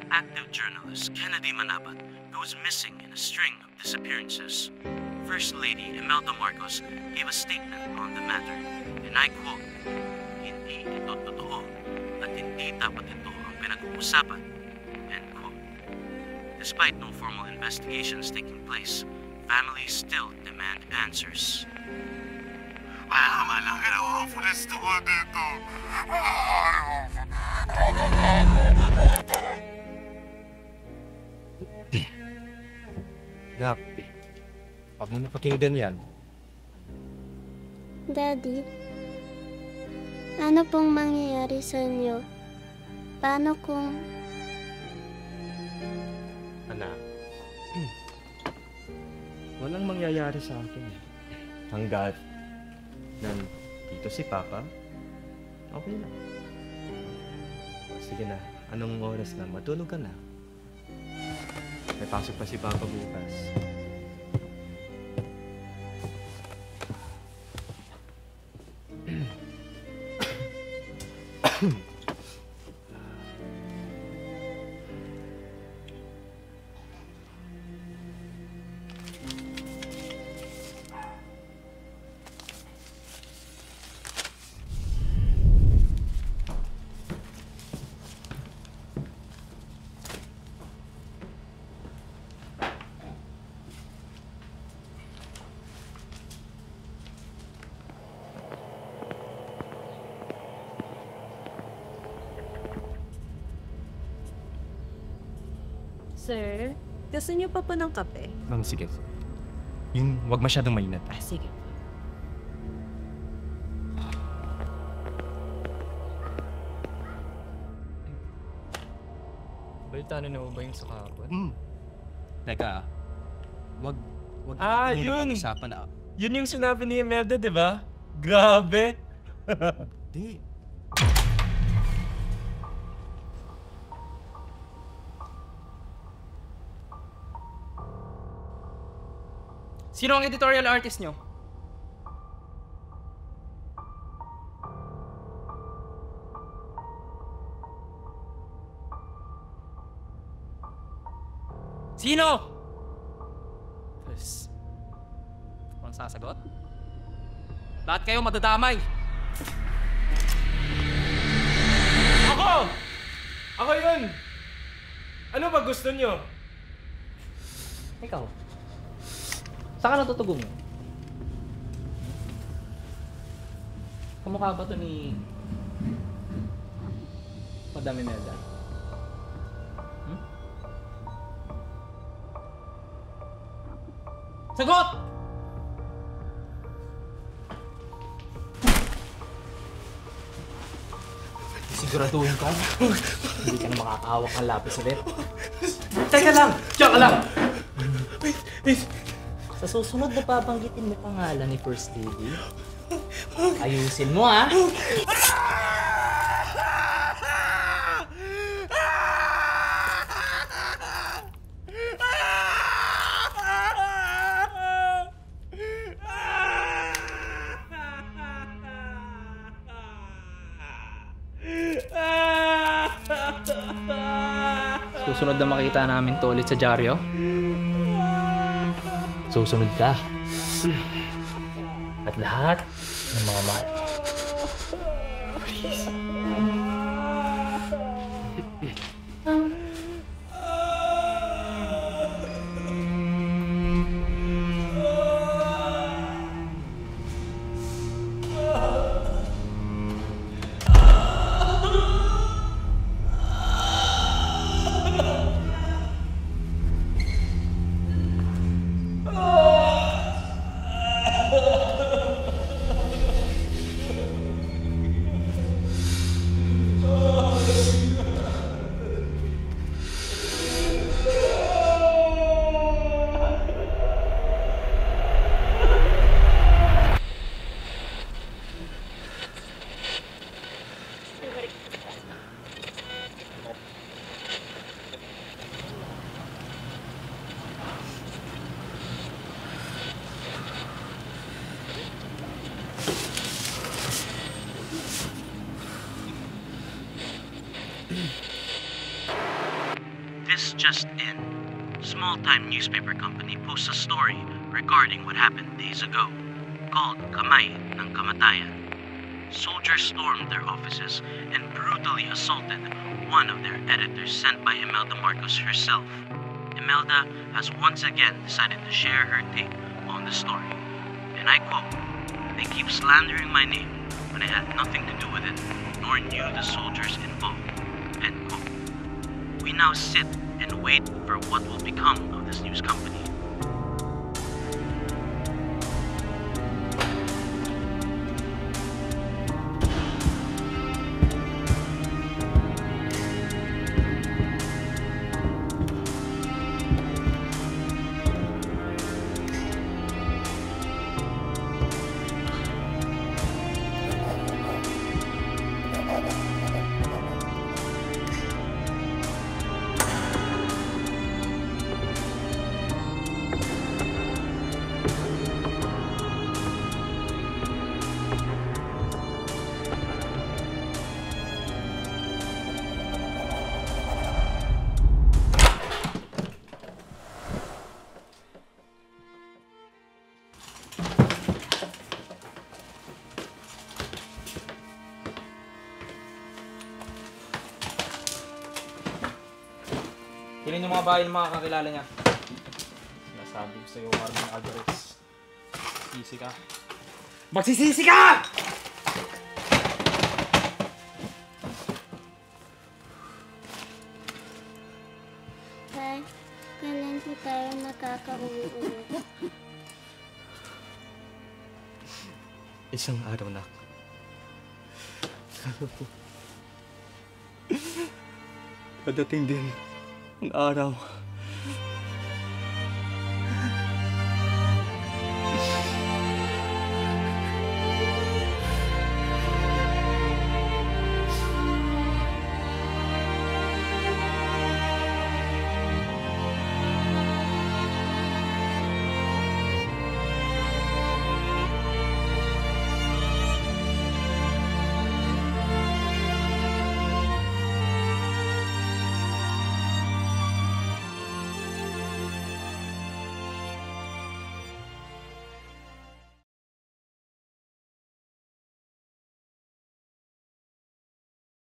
Active journalist Kennedy Manabat goes missing in a string of disappearances. First Lady Imelda Marcos gave a statement on the matter, and I quote, "Hindi ito totoo at hindi dapat ito ang pinag-uusapan." End quote. Despite no formal investigations taking place, families still demand answers. Wala naman ang ginawang pulis tungkol dito. Nak, huwag mo napakinggan yan. Daddy, ano pong mangyayari sa inyo? Paano kung... Anak, walang mangyayari sa akin. Hanggat nandito si Papa, okay lang. Sige na, anong oras na? Matulog ka na. May pasok pa si Papa bukas. Sir, gusto niyo pa po ng kape? Ma'am, sige. Yung wag masyadong mainit. Sige. Balitano na mo ba yung sa kahapon? Teka, wag yun! usapan na. Yun yung sinabi ni Imelda, di ba? Grabe! Di. Sino ang editorial artist nyo? Sino? Tapos, kung sasagot? Lahat kayo madadamay. Ako! Ako yun! Ano ba gusto nyo? Ikaw, saan ka natutugong? Kamukha ba ito ni Madam Imelda? Sagot! Siguraduhin ka? Hindi ka na makakahawak ng lapis ulit. Teka lang! Diyan ka lang! Wait! Sa susunod na babanggitin mo pangalan ni First Lady, ayusin mo, ha? Susunod na makita namin to ulit sa dyaryo, susunod ka. At lahat ng mga mahal. just in. Small-time newspaper company posts a story regarding what happened days ago, called Kamay ng Kamatayan. Soldiers stormed their offices and brutally assaulted one of their editors sent by Imelda Marcos herself. Imelda has once again decided to share her take on the story. And I quote, "They keep slandering my name when I had nothing to do with it, nor knew the soldiers involved." End quote. We now sit and wait for what will become of this news company. Kilin yung mga bahay ng mga kakilala niya. Sinasabi ko sa'yo, Carmen Alvarez. Sisi ka. Magsisisi ka! Tay, kailan po tayo nakakauwi ulit? Isang araw na. Padating din ang araw